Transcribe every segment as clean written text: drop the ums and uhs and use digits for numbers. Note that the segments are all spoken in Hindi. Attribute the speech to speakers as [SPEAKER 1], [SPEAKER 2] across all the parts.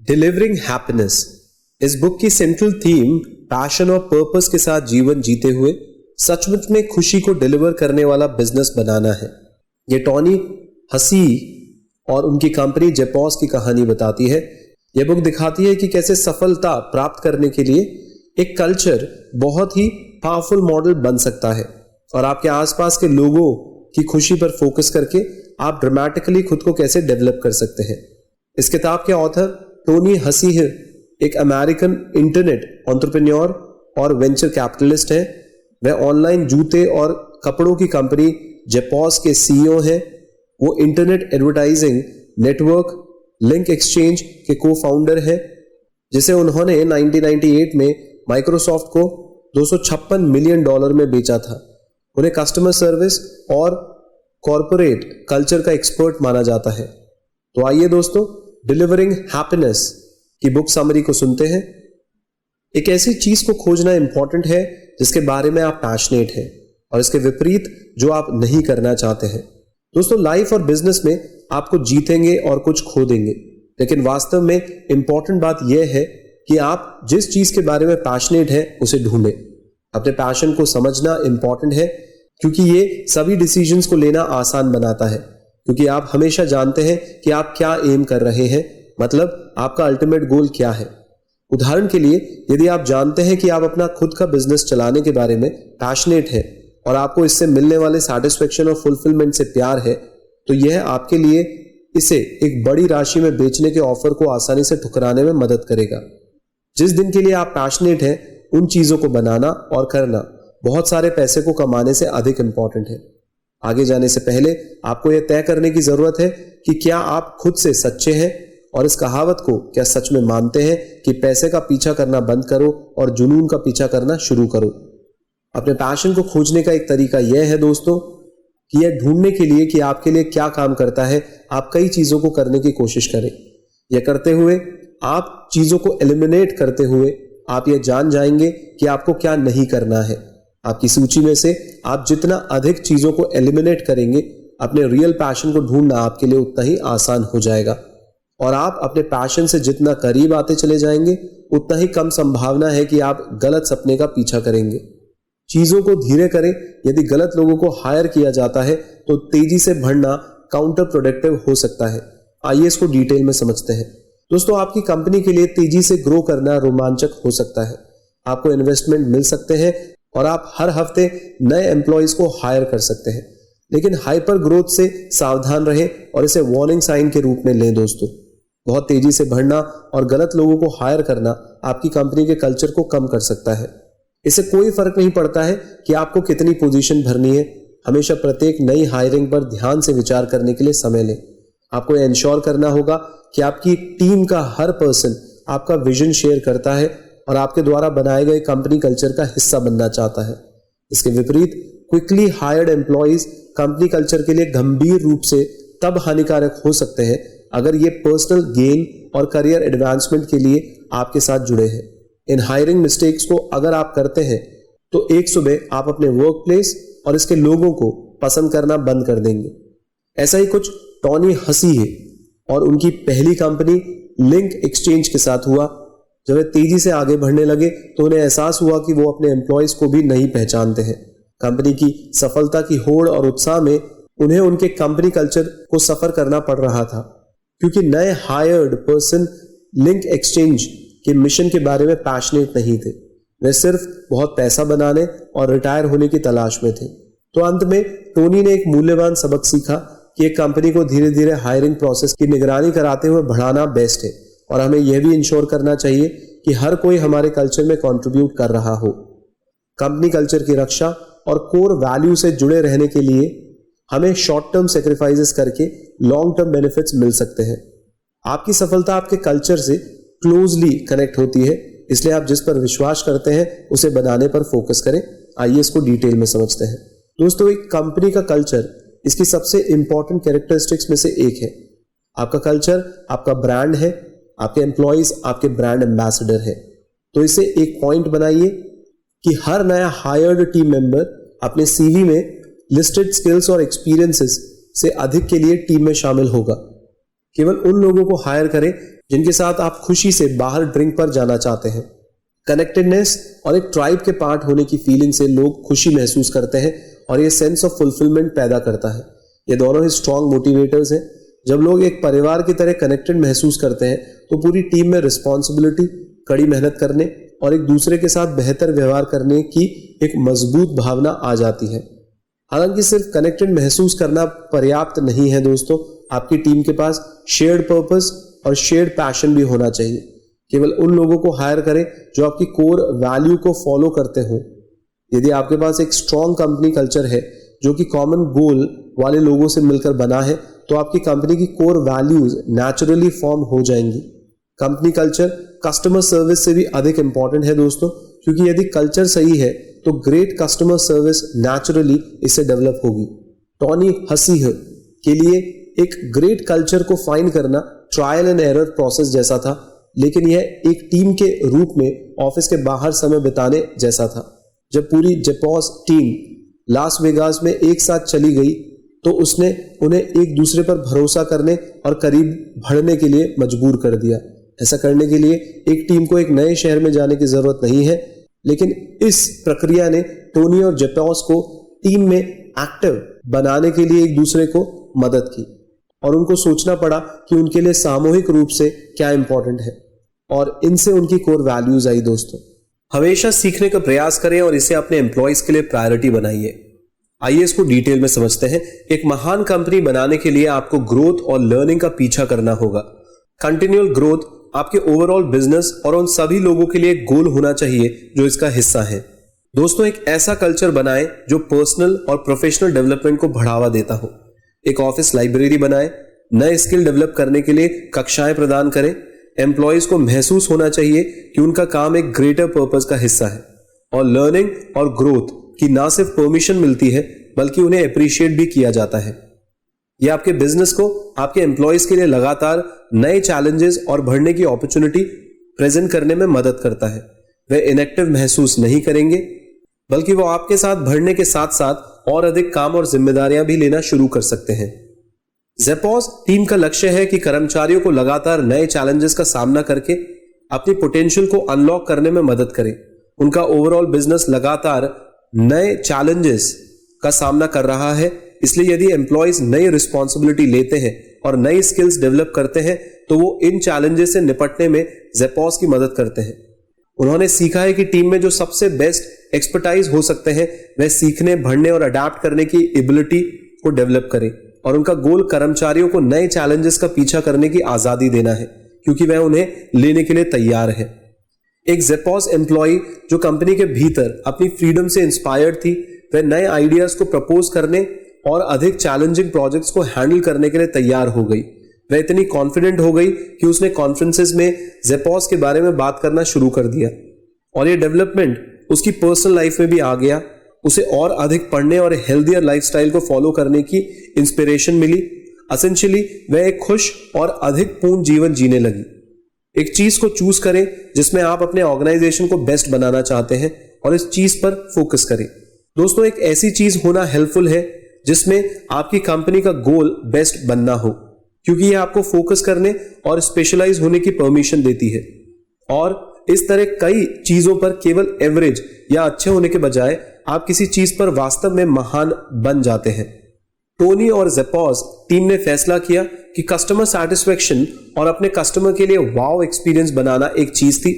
[SPEAKER 1] Delivering happiness. इस बुक की सेंट्रल थीम पैशन और पर्पस के साथ जीवन जीते हुए सचमुच में खुशी को डिलीवर करने वाला बिजनेस बनाना है। ये टॉनी हसी और उनकी कंपनी जेपॉस की कहानी बताती है। यह बुक दिखाती है कि कैसे सफलता प्राप्त करने के लिए एक कल्चर बहुत ही पावरफुल मॉडल बन सकता है और आपके आसपास के लोगों की खुशी पर फोकस करके आप ड्रामेटिकली खुद को कैसे डेवलप कर सकते हैं। इस किताब के ऑथर टोनी हसी एक अमेरिकन इंटरनेट एंटरप्रेन्योर और वेंचर कैपिटलिस्ट हैं। वह ऑनलाइन जूते और कपड़ों की कंपनी जेपॉस के सीईओ हैं। वो internet advertising network link exchange के को फाउंडर हैं, जिसे उन्होंने 1998 में माइक्रोसॉफ्ट को $256 मिलियन में बेचा था। उन्हें कस्टमर सर्विस और कॉरपोरेट कल्चर का एक्सपर्ट माना जाता है। तो आइए दोस्तों, डिलीवरिंग हैप्पीनेस की बुक समरी को सुनते हैं। एक ऐसी चीज को खोजना इंपॉर्टेंट है जिसके बारे में आप पैशनेट हैं और इसके विपरीत जो आप नहीं करना चाहते हैं। दोस्तों, लाइफ और बिजनेस में आपको जीतेंगे और कुछ खो देंगे, लेकिन वास्तव में इंपॉर्टेंट बात यह है कि आप जिस चीज के बारे में पैशनेट है उसे ढूंढें। अपने पैशन को समझना इंपॉर्टेंट है क्योंकि ये सभी डिसीजंस को लेना आसान बनाता है, क्योंकि आप हमेशा जानते हैं कि आप क्या एम कर रहे हैं, मतलब आपका अल्टीमेट गोल क्या है। उदाहरण के लिए, यदि आप जानते हैं कि आप अपना खुद का बिजनेस चलाने के बारे में पैशनेट है और आपको इससे मिलने वाले सेटिस्फेक्शन और फुलफिलमेंट से प्यार है, तो यह आपके लिए इसे एक बड़ी राशि में बेचने के ऑफर को आसानी से ठुकराने में मदद करेगा। जिस दिन के लिए आप पैशनेट हैं, उन चीजों को बनाना और करना बहुत सारे पैसे को कमाने से अधिक इंपॉर्टेंट है। आगे जाने से पहले आपको यह तय करने की जरूरत है कि क्या आप खुद से सच्चे हैं और इस कहावत को क्या सच में मानते हैं कि पैसे का पीछा करना बंद करो और जुनून का पीछा करना शुरू करो। अपने पैशन को खोजने का एक तरीका यह है दोस्तों कि यह ढूंढने के लिए कि आपके लिए क्या काम करता है, आप कई चीजों को करने की कोशिश करें। यह करते हुए, आप चीजों को एलिमिनेट करते हुए आप यह जान जाएंगे कि आपको क्या नहीं करना है। आपकी सूची में से आप जितना अधिक चीजों को एलिमिनेट करेंगे, अपने रियल पैशन को ढूंढना आपके लिए उतना ही आसान हो जाएगा और आप अपने पैशन से जितना करीब आते चले जाएंगे, उतना ही कम संभावना है कि आप गलत सपने का पीछा करेंगे। चीजों को धीरे करें। यदि गलत लोगों को हायर किया जाता है तो तेजी से बढ़ना काउंटर प्रोडक्टिव हो सकता है। आइए इसको डिटेल में समझते हैं। दोस्तों, आपकी कंपनी के लिए तेजी से ग्रो करना रोमांचक हो सकता है। आपको इन्वेस्टमेंट मिल सकते हैं और आप हर हफ्ते नए एम्प्लॉइज को हायर कर सकते हैं, लेकिन हाइपर ग्रोथ से सावधान रहें और इसे वार्निंग साइन के रूप में लें। दोस्तों, बहुत तेजी से बढ़ना और गलत लोगों को हायर करना आपकी कंपनी के कल्चर को कम कर सकता है। इससे कोई फर्क नहीं पड़ता है कि आपको कितनी पोजीशन भरनी है। हमेशा प्रत्येक नई हायरिंग पर ध्यान से विचार करने के लिए समय लें। आपको यह इंश्योर करना होगा कि आपकी टीम का हर पर्सन आपका विजन शेयर करता है और आपके द्वारा बनाए गए कंपनी कल्चर का हिस्सा बनना चाहता है। इसके विपरीत, quickly hired employees company culture के लिए गंभीर रूप से तब हानिकारक हो सकते हैं अगर ये पर्सनल गेन और करियर एडवांसमेंट के लिए आपके साथ जुड़े हैं। इन हायरिंग मिस्टेक्स को अगर आप करते हैं तो एक सुबह आप अपने वर्क प्लेस और इसके लोगों को पसंद करना बंद कर देंगे। ऐसा ही कुछ टॉनी हसी है और उनकी पहली कंपनी लिंक एक्सचेंज के साथ हुआ। जब वे तेजी से आगे बढ़ने लगे तो उन्हें एहसास हुआ कि वो अपने एम्प्लॉयज को भी नहीं पहचानते हैं। कंपनी की सफलता की होड़ और उत्साह में उन्हें उनके कंपनी कल्चर को सफर करना पड़ रहा था, क्योंकि नए हायर्ड पर्सन लिंक एक्सचेंज के मिशन के बारे में पैशनेट नहीं थे। वे सिर्फ बहुत पैसा बनाने और रिटायर होने की तलाश में थे। तो अंत में टोनी ने एक मूल्यवान सबक सीखा कि एक कंपनी को धीरे धीरे हायरिंग प्रोसेस की निगरानी कराते हुए बढ़ाना बेस्ट है और हमें यह भी इंश्योर करना चाहिए कि हर कोई हमारे कल्चर में कंट्रीब्यूट कर रहा हो। कंपनी कल्चर की रक्षा और कोर वैल्यू से जुड़े रहने के लिए हमें शॉर्ट टर्म सेक्रीफाइसेस करके लॉन्ग टर्म बेनिफिट्स मिल सकते हैं। आपकी सफलता आपके कल्चर से क्लोजली कनेक्ट होती है, इसलिए आप जिस पर विश्वास करते हैं उसे बनाने पर फोकस करें। आइए इसको डिटेल में समझते हैं। दोस्तों, एक कंपनी का कल्चर इसकी सबसे इंपॉर्टेंट कैरेक्टरिस्टिक्स में से एक है। आपका कल्चर आपका ब्रांड है, आपके एम्प्लॉइज आपके ब्रांड एम्बेसडर है। तो इसे एक पॉइंट बनाइए कि हर नया हायर्ड टीम मेंबर अपने सीवी में लिस्टेड स्किल्स और एक्सपीरियंसेस से अधिक के लिए टीम में शामिल होगा। केवल उन लोगों को हायर करें जिनके साथ आप खुशी से बाहर ड्रिंक पर जाना चाहते हैं। कनेक्टेडनेस और एक ट्राइब के पार्ट होने की फीलिंग से लोग खुशी महसूस करते हैं और ये सेंस ऑफ फुलफिलमेंट पैदा करता है। ये दोनों ही स्ट्रॉन्ग मोटिवेटर्स हैं। जब लोग एक परिवार की तरह कनेक्टेड महसूस करते हैं तो पूरी टीम में रिस्पॉन्सिबिलिटी, कड़ी मेहनत करने और एक दूसरे के साथ बेहतर व्यवहार करने की एक मजबूत भावना आ जाती है। हालांकि सिर्फ कनेक्टेड महसूस करना पर्याप्त नहीं है दोस्तों, आपकी टीम के पास शेयर्ड पर्पस और शेयर्ड पैशन भी होना चाहिए। केवल उन लोगों को हायर करें जो आपकी कोर वैल्यू को फॉलो करते हो। यदि आपके पास एक स्ट्रॉन्ग कंपनी कल्चर है जो कि कॉमन गोल वाले लोगों से मिलकर बना है, तो आपकी कंपनी की कोर वैल्यूज नेचुरली फॉर्म हो जाएंगी। कंपनी कल्चर कस्टमर सर्विस से भी अधिक इंपॉर्टेंट है दोस्तों, क्योंकि यदि कल्चर सही है तो ग्रेट कस्टमर सर्विस नेचुरली इससे डेवलप होगी। टॉनी हसीह के लिए एक ग्रेट कल्चर को फाइंड करना ट्रायल एंड एरर प्रोसेस जैसा था, लेकिन यह एक टीम के रूप में ऑफिस के बाहर समय बिताने जैसा था। जब पूरी जेपॉस टीम लास वेगास में एक साथ चली गई तो उसने उन्हें एक दूसरे पर भरोसा करने और करीब बढ़ने के लिए मजबूर कर दिया। ऐसा करने के लिए एक टीम को एक नए शहर में जाने की जरूरत नहीं है, लेकिन इस प्रक्रिया ने टोनी और जेपॉस को टीम में एक्टिव बनाने के लिए एक दूसरे को मदद की और उनको सोचना पड़ा कि उनके लिए सामूहिक रूप से क्या इंपॉर्टेंट है, और इनसे उनकी कोर वैल्यूज आई। दोस्तों, हमेशा सीखने का प्रयास करें और इसे अपने एम्प्लॉयज के लिए प्रायोरिटी बनाइए। आइए इसको डिटेल में समझते हैं। एक महान कंपनी बनाने के लिए आपको ग्रोथ और लर्निंग का पीछा करना होगा। कंटिन्यूअल ग्रोथ आपके ओवरऑल बिजनेस और उन सभी लोगों के लिए गोल होना चाहिए जो इसका हिस्सा है। दोस्तों, एक ऐसा कल्चर बनाएं जो पर्सनल और प्रोफेशनल डेवलपमेंट को बढ़ावा देता हो। एक ऑफिस लाइब्रेरी बनाएं, नए स्किल डेवलप करने के लिए कक्षाएं प्रदान करें। एम्प्लॉयज को महसूस होना चाहिए कि उनका काम एक ग्रेटर पर्पस का हिस्सा है और लर्निंग और ग्रोथ की ना सिर्फ परमिशन मिलती है बल्कि उन्हें अप्रिशिएट भी किया जाता है। यह आपके बिजनेस को आपके एम्प्लॉयज के लिए लगातार नए चैलेंजेस और बढ़ने की अपॉर्चुनिटी प्रेजेंट करने में मदद करता है। वे इनएक्टिव महसूस नहीं करेंगे बल्कि वो आपके साथ बढ़ने के साथ साथ और अधिक काम और जिम्मेदारियां भी लेना शुरू कर सकते हैं। जेपॉस टीम का लक्ष्य है कि कर्मचारियों को लगातार नए चैलेंजेस का सामना करके अपनी पोटेंशियल को अनलॉक करने में मदद करें। उनका ओवरऑल बिजनेस लगातार नए चैलेंजेस का सामना कर रहा है, इसलिए यदि एम्प्लॉयज नई रिस्पॉन्सिबिलिटी लेते हैं और नई स्किल्स डेवलप करते हैं तो वो इन चैलेंजेस से निपटने में जेपॉस की मदद करते हैं। उन्होंने सीखा है कि टीम में जो सबसे बेस्ट एक्सपर्टाइज हो सकते हैं वह सीखने, बढ़ने और अडेप्ट करने की एबिलिटी को डेवलप करें, और उनका गोल कर्मचारियों को नए चैलेंजेस का पीछा करने की आजादी देना है, क्योंकि वह उन्हें लेने के लिए तैयार है। एक जेपॉस एम्प्लॉय जो कंपनी के भीतर अपनी फ्रीडम से इंस्पायर्ड थी, वह नए आइडियाज को प्रपोज करने और अधिक चैलेंजिंग प्रोजेक्ट्स को हैंडल करने के लिए तैयार हो गई। वह इतनी कॉन्फिडेंट हो गई कि उसने कॉन्फ्रेंसेस में जेपॉस के बारे में बात करना शुरू कर दिया, और यह डेवलपमेंट उसकी पर्सनल लाइफ में भी आ गया। उसे और अधिक पढ़ने और हेल्दियर लाइफस्टाइल को फॉलो करने की इंस्पिरेशन मिली। एसेंशियली वह एक खुश और अधिक पूर्ण जीवन जीने लगी। एक चीज को चूज करें जिसमें आप अपने ऑर्गेनाइजेशन को बेस्ट बनाना चाहते हैं और इस चीज पर फोकस करें। दोस्तों, एक ऐसी चीज होना हेल्पफुल है जिसमें आपकी कंपनी का गोल बेस्ट बनना हो, क्योंकि यह आपको फोकस करने और स्पेशलाइज होने की परमिशन देती है। और इस तरह कई चीजों पर केवल एवरेज या अच्छे होने के बजाय आप किसी चीज पर वास्तव में महान बन जाते हैं। टोनी और जेपॉस टीम ने फैसला किया कि कस्टमर सैटिस्फैक्शन और अपने कस्टमर के लिए वाव एक्सपीरियंस बनाना एक चीज थी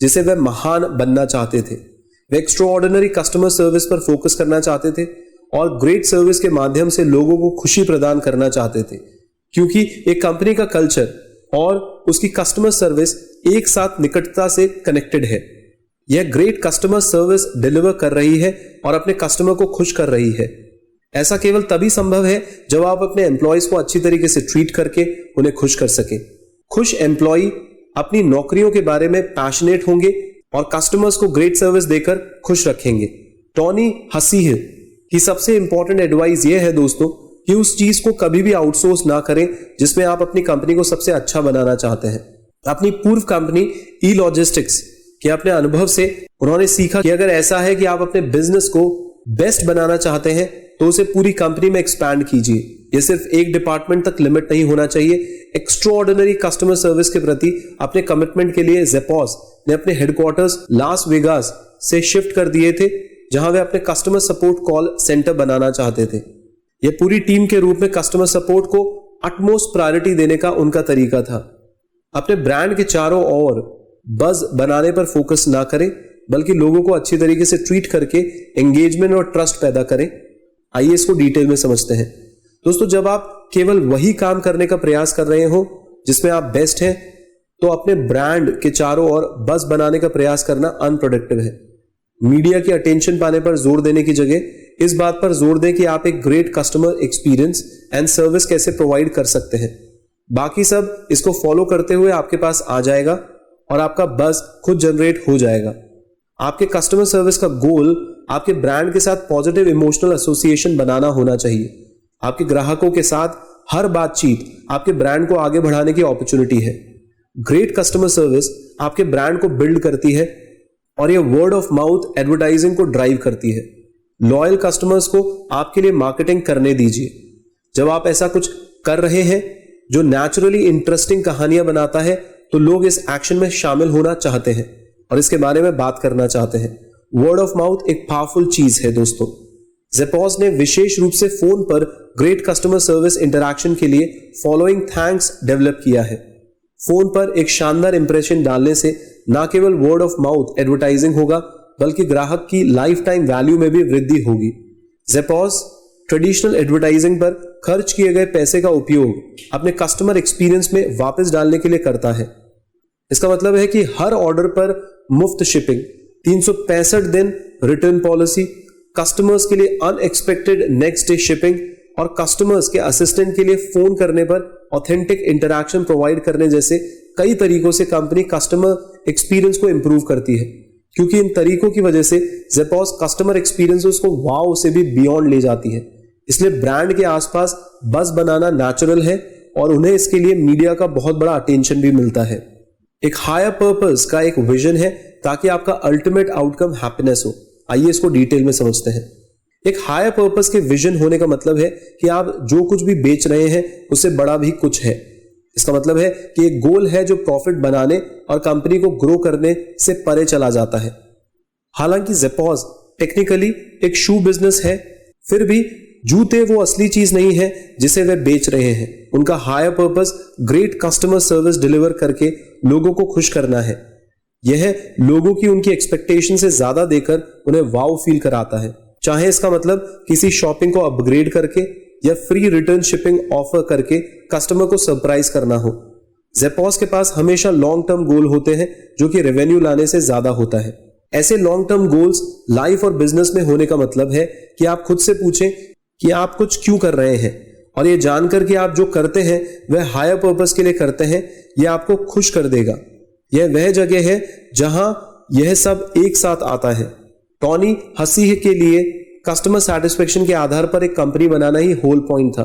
[SPEAKER 1] जिसे वे महान बनना चाहते थे। वे एक्स्ट्राऑर्डिनरी कस्टमर सर्विस पर फोकस करना चाहते थे और ग्रेट सर्विस के माध्यम से लोगों को खुशी प्रदान करना चाहते थे, क्योंकि एक कंपनी का कल्चर और उसकी कस्टमर सर्विस एक साथ निकटता से कनेक्टेड है। यह ग्रेट कस्टमर सर्विस डिलीवर कर रही है और अपने कस्टमर को खुश कर रही है। ऐसा केवल तभी संभव है जब आप अपने एम्प्लॉयज को अच्छी तरीके से ट्रीट करके उन्हें खुश कर सकें। खुश एम्प्लॉय अपनी नौकरियों के बारे में पैशनेट होंगे और कस्टमर्स को ग्रेट सर्विस देकर खुश रखेंगे। टॉनी हसीह की सबसे इंपॉर्टेंट एडवाइस यह है दोस्तों कि उस चीज को कभी भी आउटसोर्स ना करें जिसमें आप अपनी कंपनी को सबसे अच्छा बनाना चाहते हैं। अपनी पूर्व कंपनी ई लॉजिस्टिक्स के अपने अनुभव से उन्होंने सीखा कि अगर ऐसा है कि आप अपने बिजनेस को बेस्ट बनाना चाहते हैं तो उसे पूरी कंपनी में एक्सपैंड कीजिए। यह सिर्फ एक डिपार्टमेंट तक लिमिट नहीं होना चाहिए। एक्स्ट्राऑर्डिनरी कस्टमर सर्विस के प्रति अपने कमिटमेंट के लिए ज़ेपॉस ने अपने हेडक्वार्टर्स लास वेगास से शिफ्ट कर दिए थे, जहां वे अपने कस्टमर सपोर्ट कॉल सेंटर बनाना चाहते थे। यह पूरी टीम के रूप में कस्टमर सपोर्ट को अटमोस्ट प्रायोरिटी देने का उनका तरीका था। अपने ब्रांड के चारों ओर बज बनाने पर फोकस ना करें, बल्कि लोगों को अच्छी तरीके से ट्रीट करके एंगेजमेंट और ट्रस्ट पैदा करें। आइए इसको डिटेल में समझते हैं। दोस्तों, जब आप केवल वही काम करने का प्रयास कर रहे हो जिसमें आप बेस्ट हैं, तो अपने ब्रांड के चारों ओर बज बनाने का प्रयास करना अनप्रोडक्टिव है। मीडिया की अटेंशन पाने पर जोर देने की जगह इस बात पर जोर दें कि आप एक great customer experience and service कैसे प्रोवाइड कर सकते हैं। बाकी सब इसको फॉलो करते हुए आपके पास आ जाएगा और आपका बज खुद जनरेट हो जाएगा। आपके कस्टमर सर्विस का गोल आपके ब्रांड के साथ पॉजिटिव इमोशनल एसोसिएशन बनाना होना चाहिए। आपके ग्राहकों के साथ हर बातचीत आपके ब्रांड को आगे बढ़ाने की अपॉर्चुनिटी है। ग्रेट कस्टमर सर्विस आपके ब्रांड को बिल्ड करती है और यह वर्ड ऑफ माउथ एडवर्टाइजिंग को ड्राइव करती है। लॉयल कस्टमर्स को आपके लिए मार्केटिंग करने दीजिए। जब आप ऐसा कुछ कर रहे हैं जो नेचुरली इंटरेस्टिंग कहानियां बनाता है, तो लोग इस एक्शन में शामिल होना चाहते हैं और इसके बारे में बात करना चाहते हैं। वर्ड ऑफ माउथ एक पावरफुल चीज है दोस्तों। ज़ेपॉस ने विशेष रूप से फोन पर ग्रेट कस्टमर सर्विस इंटरैक्शन के लिए फॉलोइंग थैंक्स डेवलप किया है। फोन पर एक शानदार इंप्रेशन डालने से न केवल वर्ड ऑफ माउथ एडवर्टाइजिंग होगा, बल्कि ग्राहक की लाइफ टाइम वैल्यू में भी वृद्धि होगी। ज़ेपॉस ट्रेडिशनल एडवर्टाइजिंग पर खर्च किए गए पैसे का उपयोग अपने कस्टमर एक्सपीरियंस में वापस डालने के लिए करता है। इसका मतलब है कि हर ऑर्डर पर मुफ्त शिपिंग, 365 दिन रिटर्न पॉलिसी, कस्टमर्स के लिए अनएक्सपेक्टेड नेक्स्ट डे शिपिंग और कस्टमर्स के असिस्टेंट के लिए फोन करने पर ऑथेंटिक इंटरैक्शन प्रोवाइड करने जैसे कई तरीकों से कंपनी कस्टमर एक्सपीरियंस को इंप्रूव करती है। क्योंकि इन तरीकों की वजह से ज़ेपॉस कस्टमर एक्सपीरियंस को वाव से भी बियॉन्ड ले जाती है। इसलिए ब्रांड के आसपास बज बनाना नेचुरल है और उन्हें इसके लिए मीडिया का बहुत बड़ा अटेंशन भी मिलता है। एक हायर पर्पस का एक विजन है ताकि आपका अल्टीमेट आउटकम हैप्पीनेस हो। आइए इसको डिटेल में समझते हैं। एक हायर पर्पस के विजन होने का मतलब है कि आप जो कुछ भी बेच रहे हैं उससे बड़ा भी कुछ है। इसका मतलब है कि एक गोल है जो प्रॉफिट बनाने और कंपनी को ग्रो करने से परे चला जाता है। हालांकि ज़ेपॉस टेक्निकली एक शू बिजनेस है, फिर भी जूते वो असली चीज नहीं है जिसे वे बेच रहे हैं। उनका higher purpose great customer service deliver करके लोगों को खुश करना है। यह लोगों की उनकी एक्सपेक्टेशन से ज्यादा देकर उन्हें वाव फील कराता है, चाहे इसका मतलब किसी शॉपिंग को अपग्रेड करके या फ्री रिटर्न शिपिंग ऑफर करके कस्टमर को सरप्राइज करना हो। ज़ेपॉस के पास हमेशा लॉन्ग टर्म गोल होते हैं जो कि रेवेन्यू लाने से ज्यादा होता है। ऐसे लॉन्ग टर्म गोल्स लाइफ और बिजनेस में होने का मतलब है कि आप खुद से पूछें कि आप कुछ क्यों कर रहे हैं, और यह जानकर कि आप जो करते हैं वह हायर पर्पस के लिए करते हैं, यह आपको खुश कर देगा। यह वह जगह है जहां यह सब एक साथ आता है। टॉनी हसी के लिए कस्टमर सैटिस्फैक्शन के आधार पर एक कंपनी बनाना ही होल पॉइंट था।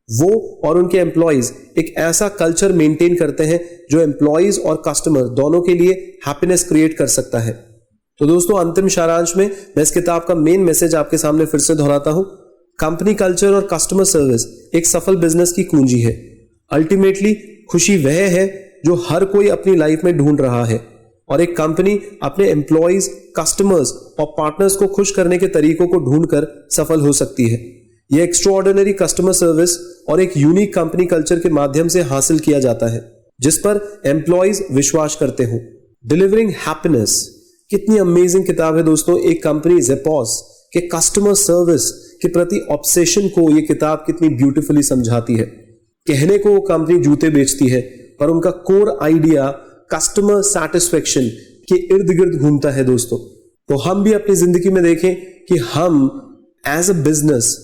[SPEAKER 1] वो और उनके एम्प्लॉयज एक ऐसा कल्चर मेंटेन करते हैं जो एम्प्लॉयज और कस्टमर दोनों के लिए हैप्पीनेस क्रिएट कर सकता है। तो दोस्तों, अंतिम सारांश में मैं इस किताब का मेन मैसेज आपके सामने फिर से दोहराता हूं। कंपनी कल्चर और कस्टमर सर्विस एक सफल बिजनेस की कुंजी है। अल्टीमेटली खुशी वह है जो हर कोई अपनी लाइफ में ढूंढ रहा है, और एक कंपनी अपने एम्प्लॉयज, कस्टमर्स और पार्टनर्स को खुश करने के तरीकों को ढूंढकर सफल हो सकती है। यह एक्स्ट्राऑर्डिनरी कस्टमर सर्विस और एक यूनिक कंपनी कल्चर के माध्यम से हासिल किया जाता है जिस पर एम्प्लॉयज विश्वास करते हो। डिलीवरिंग हैप्पीनेस कितनी अमेजिंग किताब है दोस्तों। एक कंपनी ज़ेपॉस के कस्टमर सर्विस के प्रति ऑब्सेशन को यह किताब कितनी ब्यूटीफुली समझाती है। कहने को वो कंपनी जूते बेचती है, पर उनका कोर आइडिया कस्टमर सैटिस्फैक्शन के इर्द गिर्द घूमता है दोस्तों। तो हम भी अपनी जिंदगी में देखें कि हम एज अ बिजनेस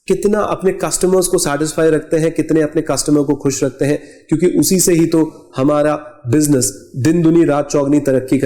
[SPEAKER 1] कितना अपने कस्टमर्स को सैटिस्फाई रखते हैं, कितने अपने कस्टमर को खुश रखते हैं, क्योंकि उसी से ही तो हमारा बिजनेस दिन दुनी रात चौगनी तरक्की